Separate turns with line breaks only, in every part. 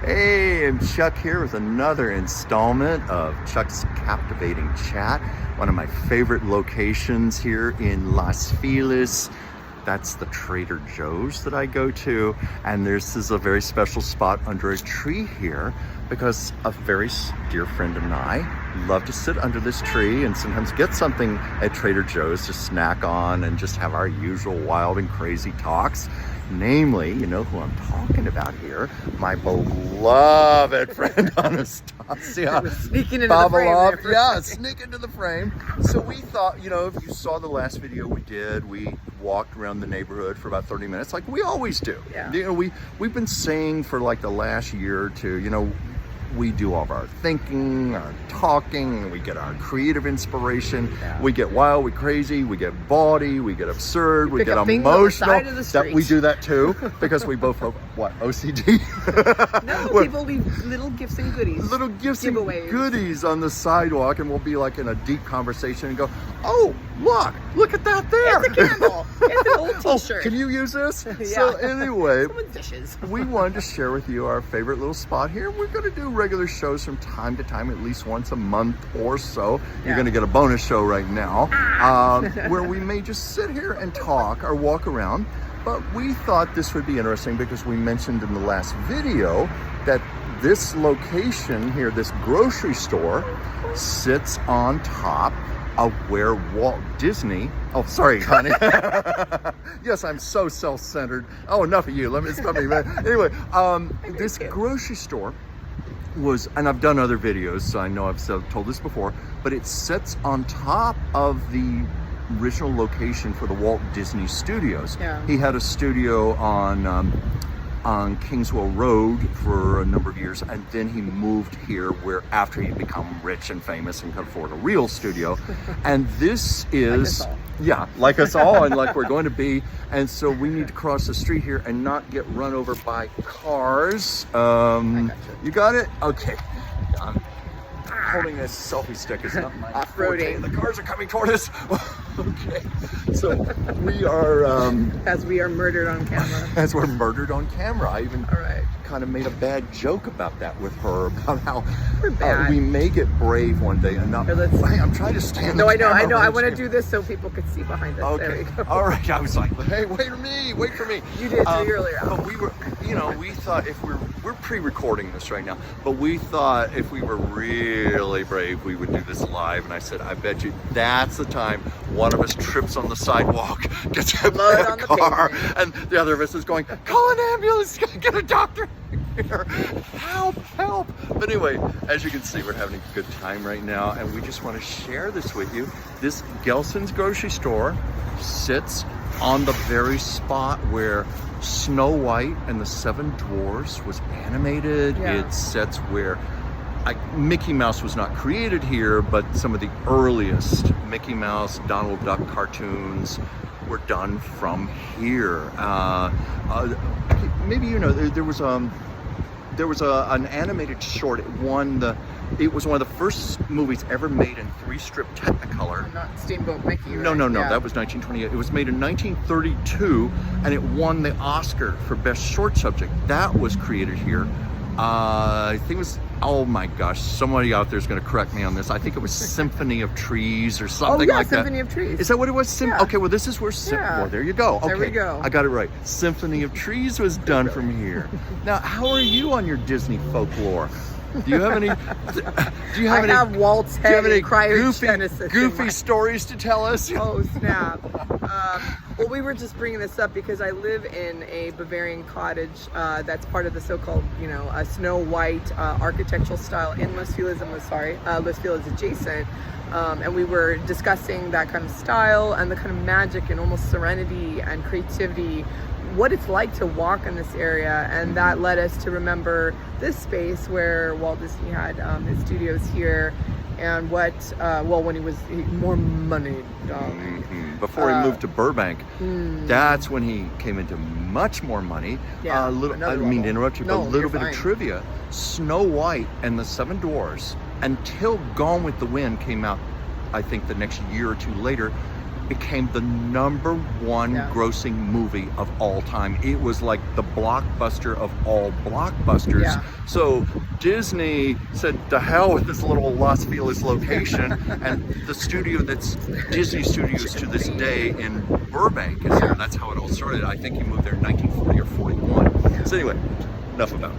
Hey, I'm Chuck here with another installment of Chuck's Captivating Chat, one of my favorite locations here in Las Feliz. That's the Trader Joe's that I go to, and this is a very special spot under a tree here because a very dear friend and I love to sit under this tree and sometimes get something at Trader Joe's to snack on and just have our usual wild and crazy talks. Namely, you know who I'm talking about here, my beloved friend Anastasia Paveloff. Yeah, sneak into the frame. So we thought, you know, if you saw the last video we did, we walked around the neighborhood for about 30 minutes like we always do.
Yeah.
You know, we've been saying for like the last year or two, you know, we do all of our thinking, our talking, we get our creative inspiration. Yeah. We get wild, we crazy, we get bawdy, we get absurd, we get emotional. That we do that too because we both have what, OCD?
No, people leave little gifts and goodies.
Little gifts
giveaways.
And goodies on the sidewalk, and we'll be like in a deep conversation and go, "Oh, look at that there!
It's a candle. It's an old T-shirt.
Oh, can you use this?"
Yeah.
So anyway,
someone's dishes.
We wanted to share with you our favorite little spot here. We're going to do regular shows from time to time, at least once a month or so.
Yeah.
You're going to get a bonus show right now, where we may just sit here and talk or walk around. But we thought this would be interesting because we mentioned in the last video that this location here, this grocery store, sits on top of where Walt Disney, oh, sorry, honey. Yes, I'm so self-centered. Oh, enough of you. Let me stop me, man. Anyway, this grocery store was, and I've done other videos, so I know I've told this before, but it sits on top of the original location for the Walt Disney Studios.
Yeah. He
had a studio on Kingswell Road for a number of years, and then he moved here where after he'd become rich and famous and could afford a real studio. And this is, like us all and like we're going to be. And so we need to cross the street here and not get run over by cars. You got it? Okay. I'm holding a selfie stick is not my
off-roading.
The cars are coming toward us. Okay, so we are
as we are murdered on camera.
As we're murdered on camera. I even
right.
kind of made a bad joke about that with her, about how
we
may get brave one day and not. Hey, I'm trying to stand.
No, I know. I want to do this so people could see behind us.
Okay.
There we go.
All right. I was like, hey, wait for me.
You did earlier.
But we were, you know, we thought if we're pre-recording this right now, but we thought if we were really brave, we would do this live. And I said, I bet you that's the time one of us trips on the sidewalk, gets hit by a car, and the other of us is going, call an ambulance, get a doctor here, help. But anyway, as you can see, we're having a good time right now, and we just want to share this with you. This Gelson's grocery store sits on the very spot where Snow White and the Seven Dwarfs was animated.
Yeah.
It sets where Mickey Mouse was not created here, but some of the earliest Mickey Mouse, Donald Duck cartoons were done from here. Maybe you know there was an animated short. It was one of the first movies ever made in 3-strip Technicolor.
Not Steamboat Mickey, right?
No, yeah. That was 1928. It was made in 1932, and it won the Oscar for Best Short Subject. That was created here. I think it was, oh my gosh, somebody out there is going to correct me on this. I think it was Symphony of Trees or something like that.
Symphony of Trees.
Is that what it was? Okay, well, this is where well, there you go. Okay,
there we go.
I got it right. Symphony of Trees was done from here. Now, how are you on your Disney folklore? Do you have any?
I have Walt's head and cryogenesis.
Goofy stories to tell us?
Oh snap! Well, we were just bringing this up because I live in a Bavarian cottage that's part of the so-called, Snow White architectural style in Los Feliz adjacent. And we were discussing that kind of style and the kind of magic and almost serenity and creativity, what it's like to walk in this area, and that led us to remember this space where Walt Disney had his studios here, and when he was more money.
Before he moved to Burbank, that's when he came into much more money.
Yeah,
I mean to interrupt you, but a little bit of trivia. Snow White and the Seven Dwarfs, until Gone with the Wind came out, I think the next year or two later, became the #1
Yeah.
grossing movie of all time. It was like the blockbuster of all blockbusters.
Yeah.
So Disney said, "The hell with this little Las Feliz location," and the studio that's Disney Studios to this day in Burbank is there. That's how it all started. I think he moved there in 1940 or 41. So anyway, enough about it.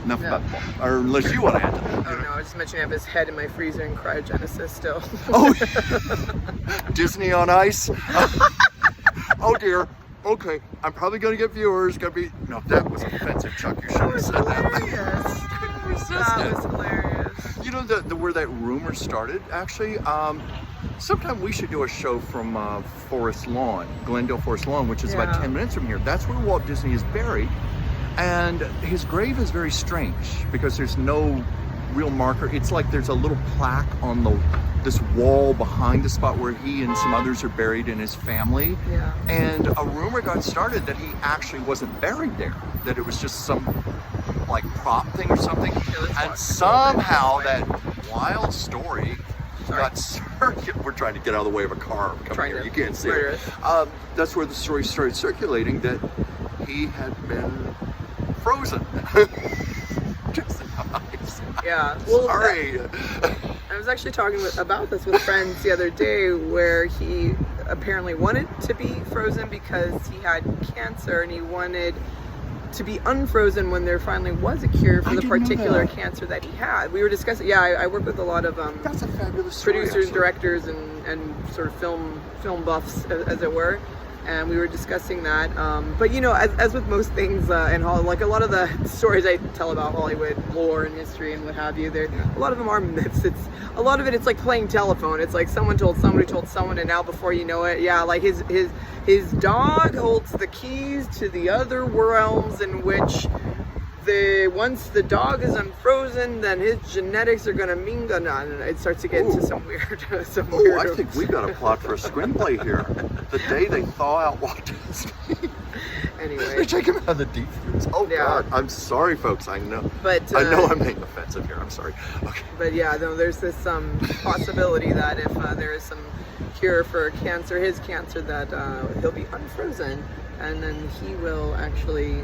Enough about Paul. Or unless you want to add to that.
Oh no, I was just mentioning I have his head in my freezer in cryogenesis still.
Oh, Disney on ice. Oh dear. Okay, I'm probably gonna get viewers. Gonna be no, that was offensive, Chuck. You shouldn't have said that.
Hilarious.
Couldn't resist
That
it.
was hilarious.
You know the where that rumor started? Actually, sometime we should do a show from Forest Lawn, Glendale Forest Lawn, which is about
Yeah.
10 minutes from here. That's where Walt Disney is buried, and his grave is very strange because there's no real marker. It's like there's a little plaque on this wall behind the spot where he and some others are buried in his family.
Yeah.
And a rumor got started that he actually wasn't buried there, that it was just some like prop thing or something. And somehow that wild story got circulated. We're trying to get out of the way of a car coming here. You can't see it. That's where the story started circulating that he had been frozen. Just nice.
Yeah. Well,
Sorry.
I was actually talking about this with friends the other day, where he apparently wanted to be frozen because he had cancer and he wanted to be unfrozen when there finally was a cure for the particular cancer that he had. We were discussing. Yeah, I work with a lot of
That's a fabulous story,
producers,
actually.
directors, and sort of film buffs, as it were. And we were discussing that. But you know, as with most things in Hollywood, like a lot of the stories I tell about Hollywood lore and history and what have you, a lot of them are myths. A lot of it's like playing telephone. It's like someone told somebody told someone, and now before you know it, yeah, like his dog holds the keys to the other realms in which once the dog is unfrozen, then his genetics are gonna mingle. And it starts to get into some weird.
I think we got a plot for a screenplay here. The day they thaw out Walt Disney.
Anyway,
They take him out of the deep freeze. Oh
Yeah.
God, I'm sorry, folks. I know.
But
I know I'm being offensive here. I'm sorry. Okay.
But yeah, no, there's this possibility that if there is some cure for his cancer, that he'll be unfrozen, and then he will actually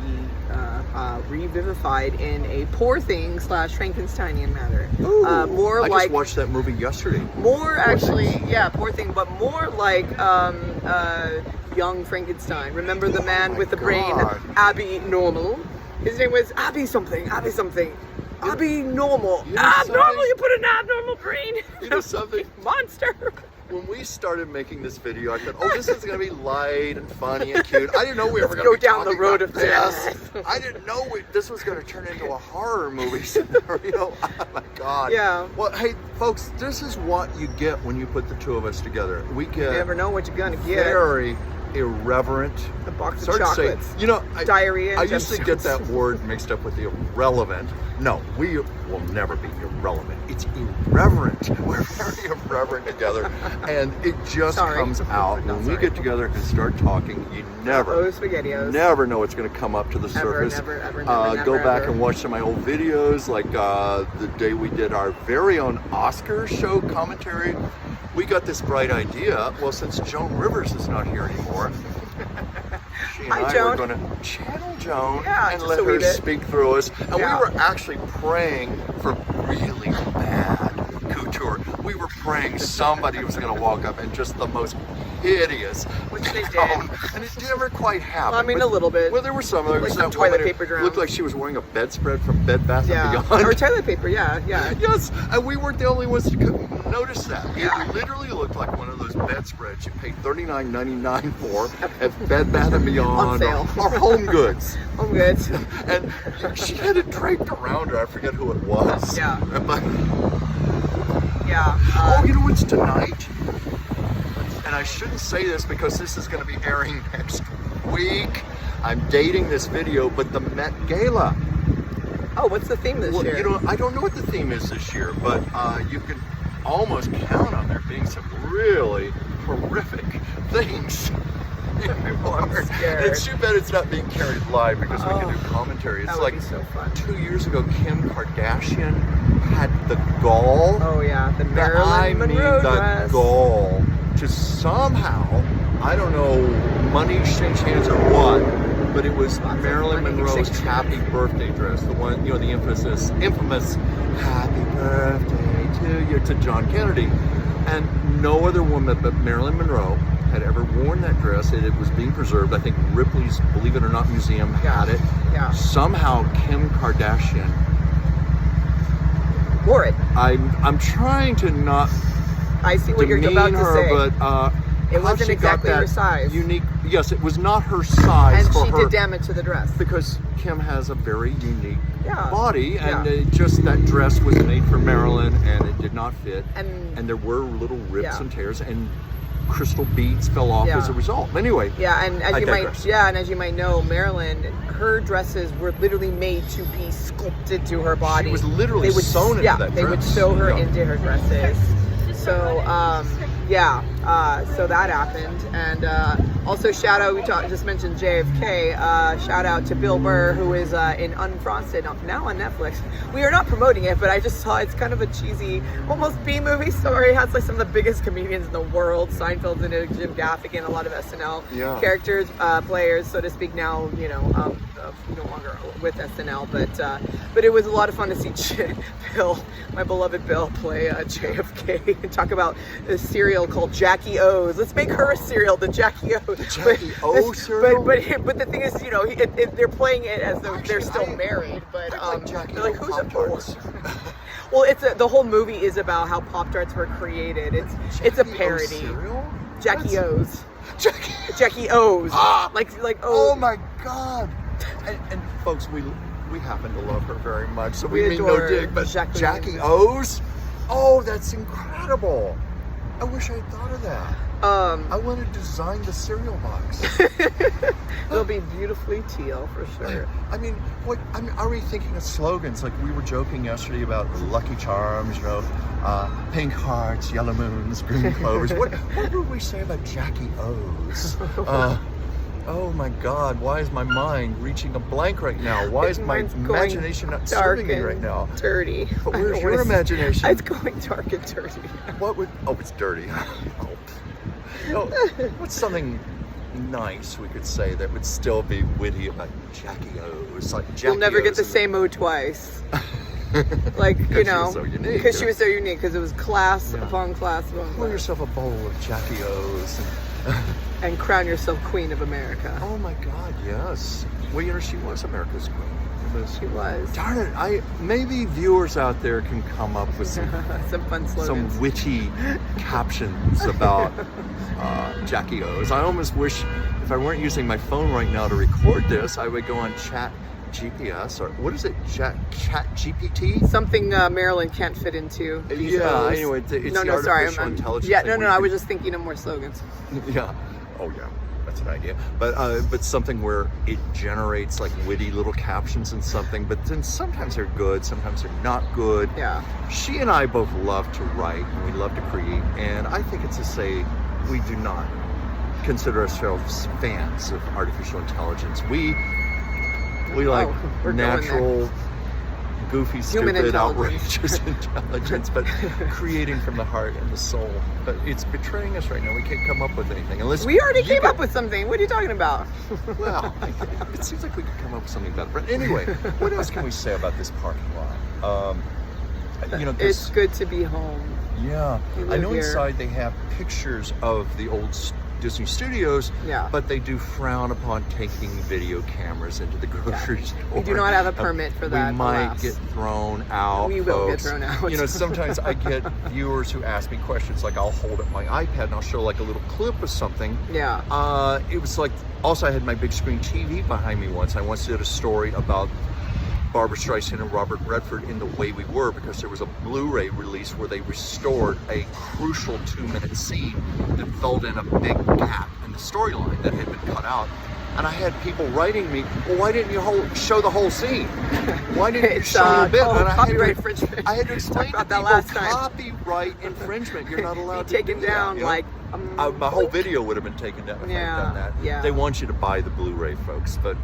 be revivified in a Poor Thing / Frankensteinian manner. More
I
like
just watched that movie yesterday.
more actually, yeah, Poor Thing, but more like young Frankenstein. Remember the man with the brain, Abby Normal? His name was Abby something. Abby Normal.
You know
Abnormal, you put an abnormal brain.
You know something?
Monster.
When we started making this video, I thought, oh, this is going to be light and funny and cute. I didn't know we were going to
go down the road of
this. I didn't know this was going to turn into a horror movie scenario. Oh, my God.
Yeah.
Well, hey, folks, this is what you get when you put the two of us together. We get
You never know what you're gonna get.
very irreverent.
A box of
Start saying-
chocolates.
you know,
Diarrhea.
I used to get that word mixed up with irrelevant. No, we will never be irrelevant. It's irreverent. We're very irreverent together, and it just comes out when we get together and start talking. You never know what's going to come up to the surface.
Never,
go back and watch some of my old videos, like the day we did our very own Oscar show commentary. We got this bright idea. Well, since Joan Rivers is not here anymore, she and I were going to channel Joan and let her speak through us. And we were actually praying for really bad couture. We were praying somebody was going to walk up and just the most hideous,
which they did,
and it never quite happened.
Well, I mean, a little bit.
Well, there were some. There was
some
that
toilet
woman
paper
who
drown.
looked like she was wearing a bedspread from Bed Bath and Beyond.
Or toilet paper, yeah.
Yes, and we weren't the only ones to notice that. It literally looked like one of those bedspreads you paid $39.99 for at Bed Bath and Beyond
on sale.
or Home Goods.
Home Goods.
And she had it draped around her. I forget who it was.
Yeah.
But,
oh,
you know what's tonight? And I shouldn't say this because this is going to be airing next week. I'm dating this video, but the Met Gala.
Oh, what's the theme this year?
You know, I don't know what the theme is this year, but you can almost count on there being some really horrific things.
I'm scared.
It's too bad it's not being carried live because we can do commentary. It's
that would
like
be so fun.
2 years ago, Kim Kardashian had the gall.
Oh yeah, the Marilyn Monroe dress.
The gall to somehow, I don't know, money exchange hands or what, but it was Marilyn Monroe's happy birthday dress, the one, you know, the infamous happy birthday to you, to John Kennedy. And no other woman but Marilyn Monroe had ever worn that dress. It was being preserved. I think Ripley's, believe it or not, museum had it.
Yeah.
Somehow Kim Kardashian
wore it.
I'm trying to not
I see what you're about to say.
but
it wasn't exactly her size.
Unique. Yes, it was not her size.
And
for
she
her,
did damage to the dress.
because Kim has a very unique
Yeah.
body, and
Yeah.
just that dress was made for Marilyn, and it did not fit.
And
there were little rips
Yeah.
and tears, and crystal beads fell off
Yeah.
as a result. Anyway,
yeah, and as
I
you
digress.
might know, Marilyn, her dresses were literally made to be sculpted to her body.
She was literally sewn into that
they would
dress.
sew her
Yeah.
into her dresses. So so that happened, and also shout out. Just mentioned JFK. Shout out to Bill Burr, who is in Unfrosted now on Netflix. We are not promoting it, but I just saw it's kind of a cheesy, almost B-movie story. It has like some of the biggest comedians in the world. Seinfeld's in it, Jim Gaffigan, a lot of SNL characters, players, so to speak. Now no longer with SNL, but it was a lot of fun to see Bill, my beloved Bill, play JFK and talk about a cereal called Jackie O's. Let's make her a cereal, the Jackie O.
Jackie O cereal?
But the thing is, they're playing it as though they're still married. But they're like, who's a boy? Well, the whole movie is about how Pop-Tarts were created. It's a parody. Jackie O's. Jackie O's. Like
oh my God. And folks, we happen to love her very much, so we mean no dig, but Jackie O's? Oh, that's incredible. I wish I had thought of that. I want to design the cereal box.
It'll be beautifully teal for sure.
I mean, are we thinking of slogans? Like we were joking yesterday about Lucky Charms, pink hearts, yellow moons, green clovers. What would we say about Jackie O's? Oh my God, why is my mind reaching a blank right now? Why is my imagination not serving me right now?
Dirty.
But where's your imagination?
It's going dark and dirty.
It's dirty. What's something nice we could say that would still be witty about Jackie O's? Like Jackie
You'll never get
O's
the same O twice. Like,
she was so unique.
Because she was so unique, because it was class upon class upon class.
Pour yourself a bowl of Jackie O's.
And crown yourself Queen of America.
Oh my God, yes. Well, she was America's queen.
She was.
Darn it! Maybe viewers out there can come up with some
fun slogans,
some witty captions about Jackie O's. I almost wish, if I weren't using my phone right now to record this, I would go on Chat GPS, or what is it? Chat GPT?
Something Marilyn can't fit into.
Anyway, it's the artificial intelligence.
Yeah, no, I was just thinking of more slogans.
Yeah. Oh yeah, that's an idea. But something where it generates like witty little captions and something, but then sometimes they're good, sometimes they're not good.
Yeah.
She and I both love to write and we love to create, and I think it's to say we do not consider ourselves fans of artificial intelligence. We like natural, goofy, stupid, outrageous intelligence, but creating from the heart and the soul. But it's betraying us right now. We can't come up with anything unless
we already came up with something. What are you talking about?
Well, it seems like we could come up with something better. But anyway, what else can we say about this parking lot?
It's good to be home.
Yeah, I know inside they have pictures of the old Disney Studios, but they do frown upon taking video cameras into the grocery store.
We do not have a permit for that.
We might get thrown out.
We will get thrown out.
Sometimes I get viewers who ask me questions, like I'll hold up my iPad and I'll show like a little clip of something.
Yeah.
It was like, also I had my big screen TV behind me once. I once did a story about Barbra Streisand and Robert Redford in The Way We Were, because there was a Blu-ray release where they restored a crucial 2-minute scene that filled in a big gap in the storyline that had been cut out. And I had people writing me, well, why didn't you show the whole scene? Why didn't you show a bit? And
copyright infringement.
I had to explain to people, copyright infringement. You're not allowed to
taken down,
that, my whole video would have been taken down if I had done that.
Yeah.
They want you to buy the Blu-ray, folks, but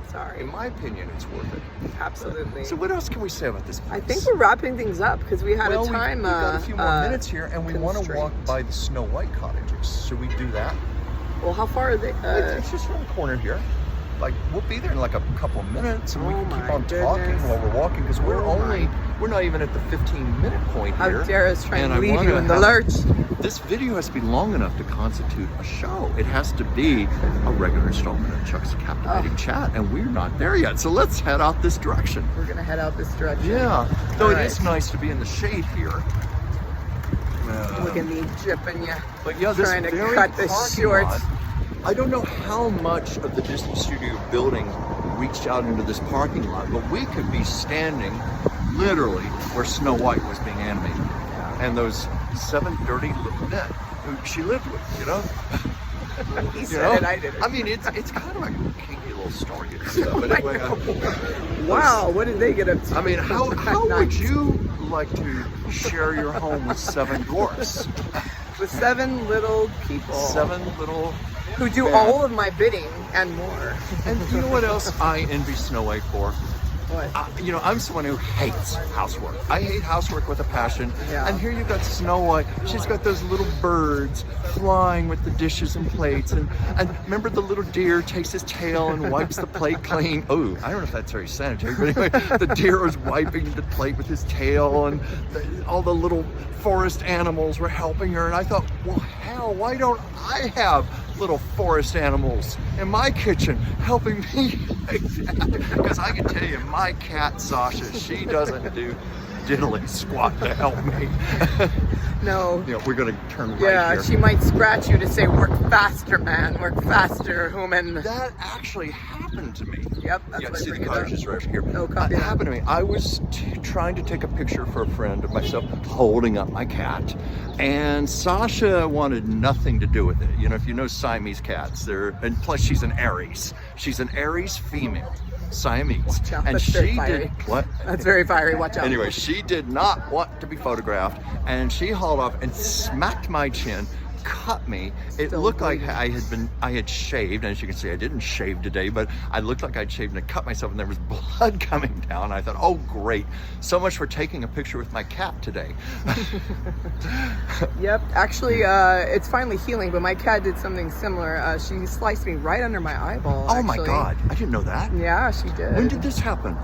Sorry.
In my opinion, it's worth it.
Absolutely.
So what else can we say about this place?
I think we're wrapping things up because we had
well,
a time.
We've got a few more minutes here, and we want to
constraint.
walk by the Snow White cottages. Should we do that?
Well, how far are they?
It's just around the corner here. Like, we'll be there in like a couple of minutes, and we can keep on talking
goodness.
while we're walking, because we're not even at the 15-minute point here.
How dare us try and leave
wanna
you in the lurch.
This video has to be long enough to constitute a show. It has to be a regular installment of Chuck's Captivating Chat, and we're not there yet. So let's head out this direction.
We're gonna head out this direction.
Yeah, though
All
it
right.
is nice to be in the shade here.
Look at me jipping you.
But yeah, this
Trying to
very
cut this
parking
short.
lot, I don't know how much of the Disney Studio building reached out into this parking lot, but we could be standing literally where Snow White was being animated. And those 7 dirty little men who she lived with, you know?
He said it, I didn't.
I mean, it's kind of a kinky little story. But anyway,
Wow, what did they get up to?
I mean, how would you like to share your home with 7 dwarfs?
With 7 little people.
7 little
who do
men.
all of my bidding and more.
And you know what else I envy Snow White for?
What?
You know, I'm someone who hates housework. I hate housework with a passion.
Yeah.
And here you've got Snow White. She's got those little birds flying with the dishes and plates. And remember the little deer takes his tail and wipes the plate clean. Oh, I don't know if that's very sanitary, but anyway, the deer was wiping the plate with his tail, and all the little forest animals were helping her. And I thought, well, hell, why don't I have little forest animals in my kitchen helping me like that? Because I can tell you, my cat Sasha, she doesn't do diddly squat to help me.
No.
You know, we're gonna turn right
Yeah,
here.
she might scratch you to say, work faster, man, work faster, human.
That actually happened to me.
Yep, that's
Yeah,
what I
see the
bring it up.
cottages right here.
Oh,
That
copy that.
happened to me. I was trying to take a picture for a friend of myself holding up my cat, and Sasha wanted nothing to do with it. You know, if you know Siamese cats, and plus she's an Aries. She's an Aries female, Siamese.
Watch out,
and
that's very
she
fiery.
did what?
That's very fiery, watch out.
Anyway, she did not want to be photographed, and she hauled off and smacked my chin, cut me. It
Still
looked like
bleeding.
I had shaved, and as you can see, I didn't shave today, but I looked like I'd shaved and I cut myself, and there was blood coming down. I thought, oh great, so much for taking a picture with my cat today.
Yep, actually, it's finally healing, but my cat did something similar. She sliced me right under my eyeball.
Oh my
actually.
God, I didn't know that.
Yeah, she did.
When did this happen?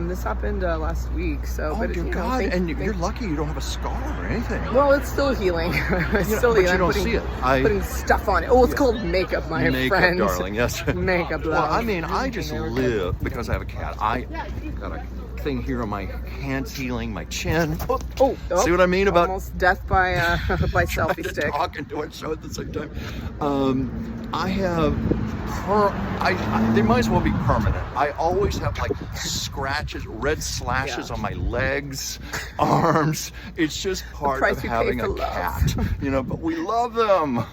This happened last week. So,
Oh
but
dear
you know,
God, and you're lucky you don't have a scar or anything.
Well, it's still healing. It's
You know,
still
but
healing.
you
I'm
don't
putting,
see it.
putting stuff on it. Oh, it's called makeup, my
Makeup,
friend.
darling, yes.
Makeup, love.
Well, I mean, I just live because I have a cat. I got a thing here on my hands healing, my chin.
Oh,
See what I mean about
almost death by by
trying
selfie
to
stick.
talk and do a show at the same time? I have, they might as well be permanent. I always have like scratches, red slashes
Yeah.
on my legs, arms. It's just part
price
of
we pay
having
for
a
love.
cat, you know, but we love them.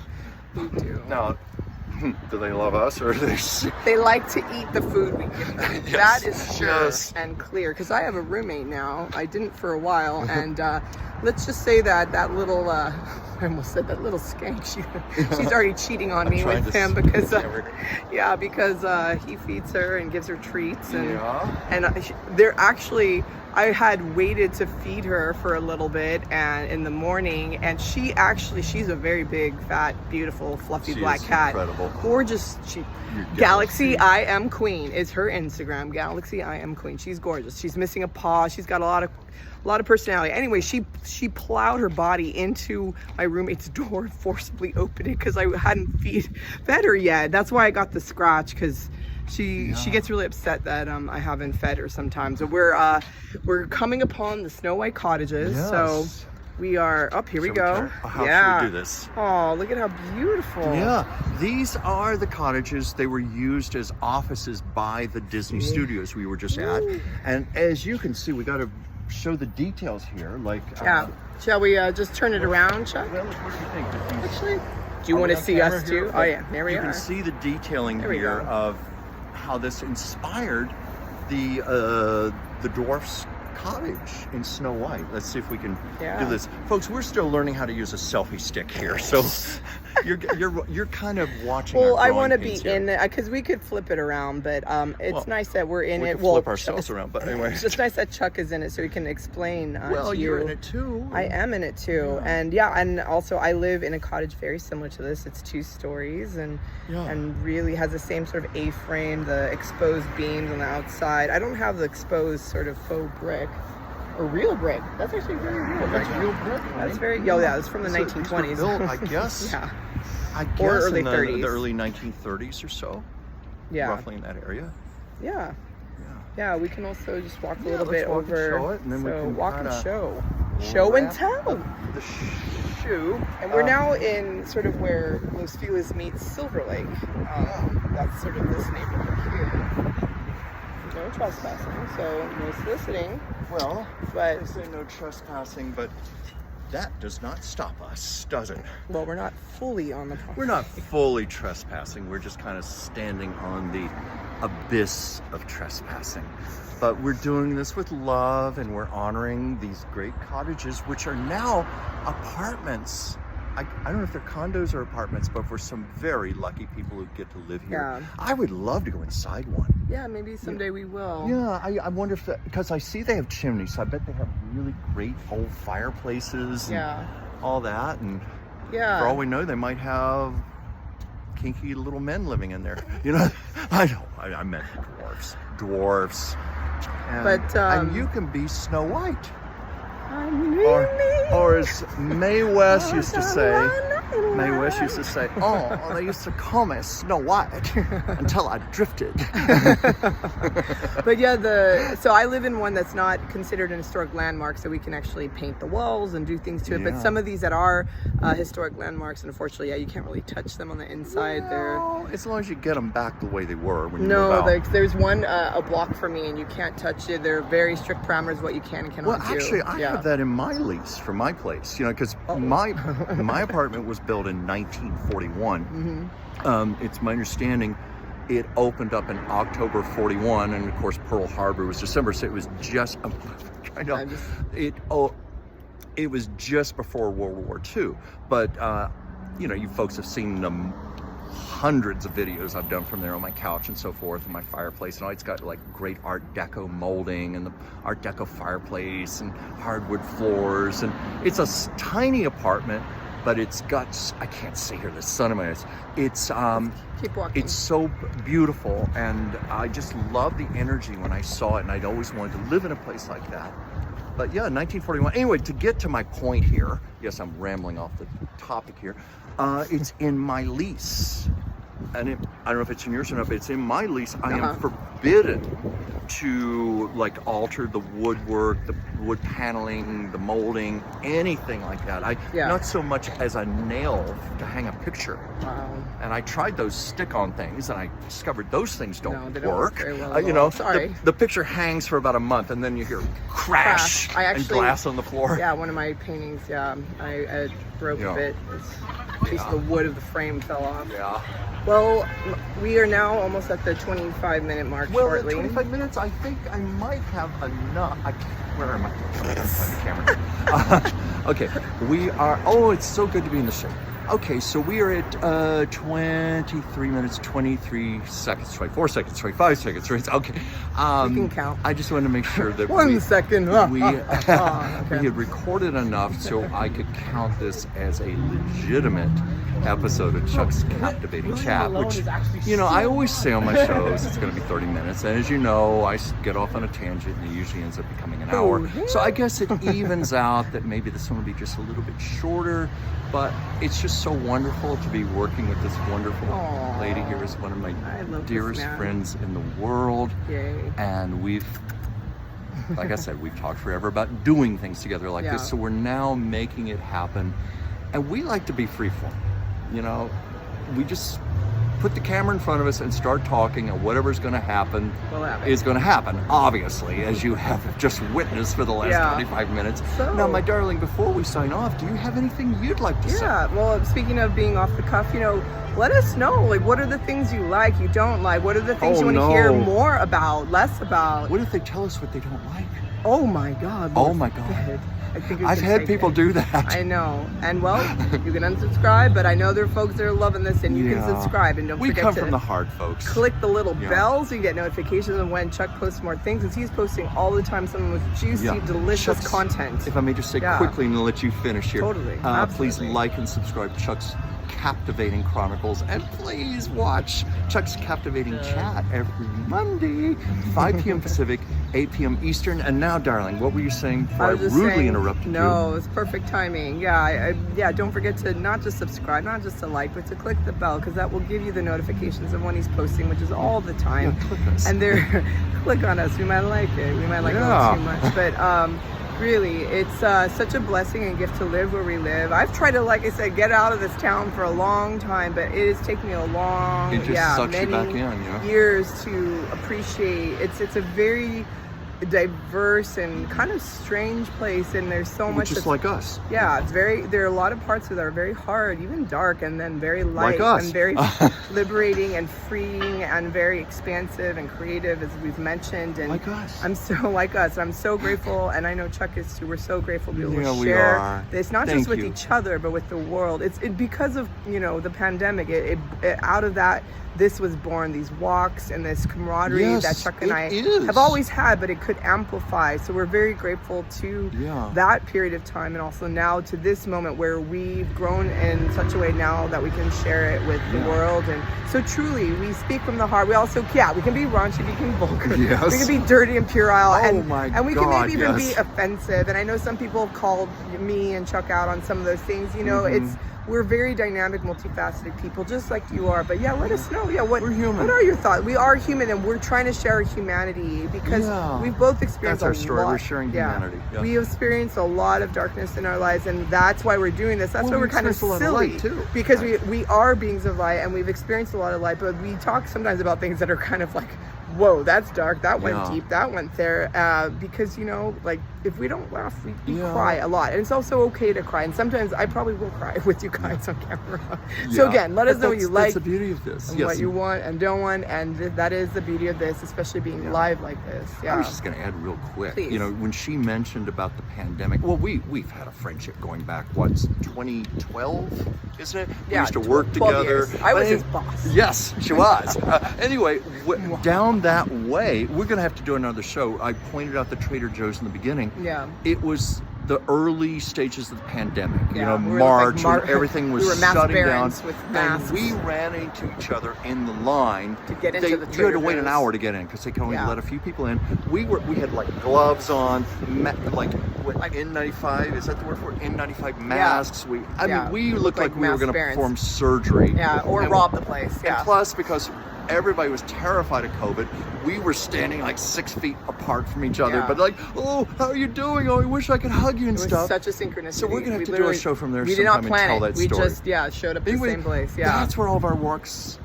We do.
Now, do they love us or do they?
They like to eat the food we give them.
Yes,
That is sure
yes.
and clear. Because I have a roommate now. I didn't for a while, and let's just say that little, I almost said that little skank. She's already cheating on me
trying
with
to
him because,
yeah,
because he feeds her and gives her treats, and
Yeah.
they're actually. I had waited to feed her for a little bit and in the morning, and she's a very big, fat, beautiful, fluffy
She
black
is
cat.
incredible.
Gorgeous. Galaxy I Am Queen is her Instagram. Galaxy I Am Queen. She's gorgeous. She's missing a paw. She's got a lot of personality. Anyway, she plowed her body into my roommate's door and forcibly opened it because I hadn't fed her yet. That's why I got the scratch, because she gets really upset that I haven't fed her sometimes. So we're coming upon the Snow White cottages.
Yes.
So we are up. Here we go.
How
yeah.
should we do this?
Oh, look at how beautiful.
Yeah, these are the cottages. They were used as offices by the Disney Studios we were just at. And as you can see, we got to show the details here. Like,
Yeah. Shall we just turn it around, Chuck?
Well, what do you think?
Actually, do you want to see us too? Oh yeah, there we
You
are.
can see the detailing
There we
here
go.
of how this inspired the dwarfs' cottage in Snow White. Let's see if we can
Yeah.
do this, folks. We're still learning how to use a selfie stick here, so you're kind of watching.
Well,
our
I
growing
want to be
pains here.
in it because we could flip it around, but it's
Well,
nice that we're in
we
it.
can
Well,
flip ourselves around, but anyway.
It's just nice that Chuck is in it so he can explain.
Well,
to
you're
you.
in it too.
I am in it too, and also I live in a cottage very similar to this. It's 2 stories and really has the same sort of A-frame, the exposed beams on the outside. I don't have the exposed sort of faux brick or real brick. That's actually very real.
That's real brick.
That's very it's from the
So these were
1920s.
built, I guess.
Yeah.
I guess
Or early
in the
30s.
early 1930s or so.
Yeah.
Roughly in that area.
Yeah. Yeah, we can also just walk a little
let's
bit
walk and
over.
show it, and then we can
walk and
kinda
show. Show and
wrap
tell.
up the shoe.
And we're now in sort of where Los Feliz meets Silver Lake. That's sort of this neighborhood here. No trespassing, so no soliciting.
Well,
But
they say no trespassing, but that does not stop us, does it?
well, we're not fully on the property.
We're not fully trespassing. We're just kind of standing on the abyss of trespassing. But we're doing this with love, and we're honoring these great cottages, which are now apartments. I don't know if they're condos or apartments, but for some very lucky people who get to live here.
Yeah.
I would love to go inside one.
Yeah, maybe someday we will.
Yeah, I wonder if because I see they have chimneys, so I bet they have really great old fireplaces and
Yeah.
all that. And
Yeah.
for all we know, they might have kinky little men living in there. You know, I meant dwarfs. And,
But,
and you can be Snow White,
I'm
or as Mae West used to say. Mae West used to say, "Oh, they used to call me Snow White until I drifted."
But yeah, so I live in one that's not considered an historic landmark, so we can actually paint the walls and do things to it.
Yeah.
But some of these that are historic landmarks, unfortunately, you can't really touch them on the inside.
Well, as long as you get them back the way they were when you move out.
Like there's one a block for me, and you can't touch it. There are very strict parameters what you can and cannot do.
Well, actually, I have that in my lease for my place. You know, because my apartment was built in 1941. It's my understanding it opened up in October 41, and of course Pearl Harbor was December, so it was just it was just before World War II. But you know, you folks have seen them. Hundreds of videos I've done from there on my couch and so forth, and my fireplace, and it's got like great Art Deco molding and the Art Deco fireplace and hardwood floors, and it's a tiny apartment, but it's got, I can't see here, the sun in my eyes. It's
Keep walking.
it's so beautiful, and I just love the energy when I saw it, and I'd always wanted to live in a place like that. But yeah, 1941. Anyway, to get to my point here, yes, I'm rambling off the topic here. It's in my lease. And I don't know if it's in yours or not, but it's in my lease. I am forbidden to like alter the woodwork, the wood paneling, the molding, anything like that. Not so much as a nail to hang a picture.
Wow.
And I tried those stick-on things, and I discovered those things don't
they don't
work.
very well
You know,
Sorry.
the picture hangs for about a month, and then you hear crash and glass on the floor.
Yeah, one of my paintings. Yeah, I broke a bit. A piece of the wood of the frame fell off.
Yeah.
Well, we are now almost at the 25-minute mark shortly.
25 minutes, I think I might have enough. Where am I? I'm the camera. Okay, we are, it's so good to be in the show. Okay, so we are at 23 minutes, 23 seconds, 24 seconds, 25 seconds. Okay.
You can count.
I just wanted to make sure that
1 second.
we had recorded enough so I could count this as a legitimate episode of Chuck's Captivating Chat, which, you know, I always say on my shows it's going to be 30 minutes, and as you know, I get off on a tangent and it usually ends up becoming an hour. So I guess it evens out that maybe this one will be just a little bit shorter, but it's just so wonderful to be working with this wonderful lady here. Is one of my dearest friends in the world.
Yay.
And we've, like I said, we've talked forever about doing things together like this, so we're now making it happen. And we like to be freeform. You know, we just put the camera in front of us and start talking, and whatever's going to happen is going to happen, obviously, as you have just witnessed for the last 25 minutes. So, now, my darling, before we sign off, do you have anything you'd like to say?
Yeah, well, speaking of being off the cuff, you know, let us know. Like, what are the things you like, you don't like? What are the things
Oh,
you want to
no.
hear more about, less about?
What if they tell us what they don't like?
Oh my God.
Oh
Lord
my God.
forbid. I think
I've had people do that.
I know. And well, you can unsubscribe, but I know there are folks that are loving this, and you can subscribe. And don't
we
forget
come
to
from the heart, folks.
click the little
Yeah.
bell so you get notifications of when Chuck posts more things, because he's posting all the time some of juicy,
Yeah.
delicious
Chuck's-
content.
If I may just say quickly and let you finish here.
Totally.
Please
Absolutely.
like and subscribe to Chuck's Captivating Chronicles, and please watch Chuck's Captivating Chat every Monday, 5 p.m. Pacific, 8 p.m. Eastern. And now, darling, what were you saying before I
was just
rudely
saying,
interrupted you?
No, it's perfect timing. Yeah, yeah. Don't forget to not just subscribe, not just to like, but to click the bell, because that will give you the notifications of when he's posting, which is all the time.
Yeah, click us.
And there, click on us. We might like it. We might like it a little too much, but really, it's such a blessing and gift to live where we live. I've tried to, like I said, get out of this town for a long time, but it has taken me a long,
It just sucks you back in,
years to appreciate. It's a very diverse and kind of strange place, and there's so much
Just like us.
Yeah, it's there are a lot of parts that are very hard, even dark, and then very light,
Like us.
and very liberating and freeing and very expansive and creative, as we've mentioned. And
Like us.
I'm so like us. I'm so grateful, and I know Chuck is too. We're so grateful to be able
Yeah,
to
we
share
are.
this, not
Thank
just with
you.
each other, but with the world. It's because of the pandemic. It out of that, this was born. These walks and this camaraderie
Yes,
that Chuck and
it
I
is.
have always had, but it could amplify. So we're very grateful to
Yeah.
that period of time, and also now to this moment where we've grown in such a way now that we can share it with the world. And so truly, we speak from the heart. We also, we can be raunchy, we can be vulgar,
Yes.
we can be dirty and puerile, and we can
God,
maybe even
yes.
be offensive. And I know some people have called me and Chuck out on some of those things. We're very dynamic, multifaceted people, just like you are. But yeah, let us know. Yeah,
We're human.
What are your thoughts? We are human, and we're trying to share our humanity, because we've both experienced
That's our story.
lot.
We're sharing humanity. Yeah.
We have experienced a lot of darkness in our lives, and that's why we're doing this. That's
Well,
why
we
we're kind of
experience a lot of
silly,
light, too.
because we are beings of light, and we've experienced a lot of light. But we talk sometimes about things that are kind of like, whoa, that's dark. That went deep. That went there. Because like, if we don't laugh, we cry a lot, and it's also okay to cry. And sometimes I probably will cry with you guys on camera. So again, let us know what you like.
That's the beauty of this.
And what you want and don't want, and that is the beauty of this, especially being live like this. Yeah.
I was just going to add real quick.
Please.
When she mentioned about the pandemic, well, we've had a friendship going back, 2012, isn't it? We used to work
12
together.
years. I was his boss.
Yes, she was. Anyway, down that way, we're going to have to do another show. I pointed out the Trader Joe's in the beginning.
Yeah.
It was the early stages of the pandemic.
Yeah, we were
March,
like
when everything was
we were mask
shutting down.
barons with masks.
And we ran into each other in the line
To get into the
You had to
Trader
wait an
Joe's.
hour to get in, because they can only let a few people in. We had like gloves on, like N95, is that the word for it? N95 masks. I mean, we looked like we were going to perform surgery.
Yeah, or rob the place. Yeah.
And plus, because everybody was terrified of COVID, we were standing like 6 feet apart from each other, but like, oh, how are you doing? Oh, I wish I could hug you and
It was
stuff.
such a synchronicity.
So we're gonna have to do a show from there
We did not
sometime
plan
and tell
it.
that
We
story.
just showed up at
Anyway,
the same place. Yeah.
That's where all of our walks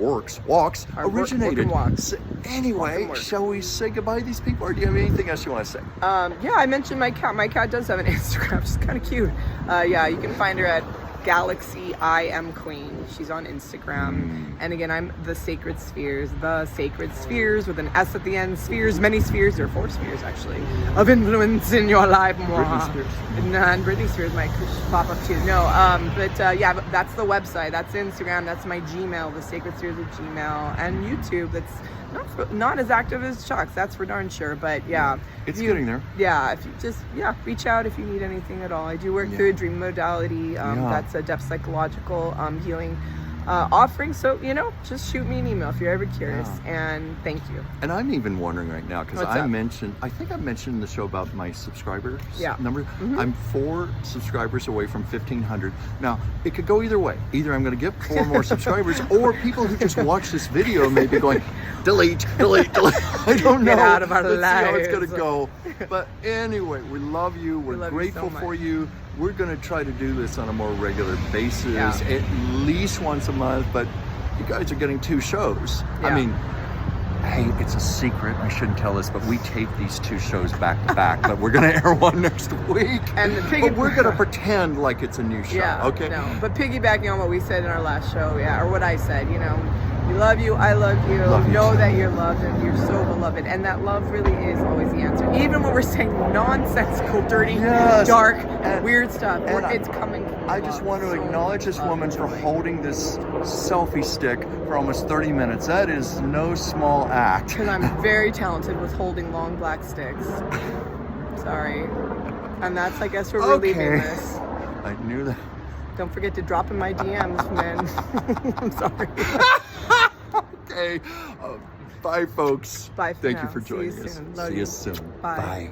Our
originated.
work and walks.
So anyway,
Work.
shall we say goodbye to these people, or do you have anything else you want to say?
Yeah, I mentioned my cat. My cat does have an Instagram. She's kind of cute. You can find her at Galaxy I Am Queen. She's on Instagram. And again, I'm the Sacred Spheres with an S at the end. Spheres, many spheres. There are 4 spheres actually of influence in your life.
Britney Spears.
And Britney Spears might pop up too. No, but that's the website. That's Instagram. That's my Gmail, the Sacred Spheres at Gmail, and YouTube. That's not as active as Chuck's, that's for darn sure, but
it's getting there.
Yeah, if you just reach out if you need anything at all. I do work through a dream modality. That's a depth psychological healing offering. So just shoot me an email if you're ever curious. And thank you.
And I'm even wondering right now, because I think I mentioned in the show about my subscribers number. I'm 4 subscribers away from 1,500. Now it could go either way. Either I'm going to get 4 more subscribers, or people who just watch this video may be going, delete. I don't know.
Get out of our
Let's
lives.
see how it's going to go. But anyway, we love you. We're grateful for you. We're going to try to do this on a more regular basis, at least once a month. But you guys are getting 2 shows. I mean, Hey, it's a secret. I shouldn't tell this, but we tape these 2 shows back to back. But we're gonna air one next week.
And
but we're gonna pretend like it's a new show.
Yeah.
Okay.
No, but piggybacking on what we said in our last show, yeah, or what I said, you know, we love you, I love you. Know that you're loved and you're so beloved, and that love really is always the answer. Even when we're saying nonsensical, dirty, dark, and weird stuff, it's coming from
I just
love.
want to acknowledge this woman for holding this selfie stick for almost 30 minutes. That is no small act.
Because I'm very talented with holding long black sticks. Sorry. And that's, I guess, where we're leaving this.
I knew that.
Don't forget to drop in my DMs, man. I'm sorry.
Okay. Bye, folks.
Bye for
Thank
now.
you for joining
See you
us.
soon. Love
See
you.
you soon.
Bye.
Bye.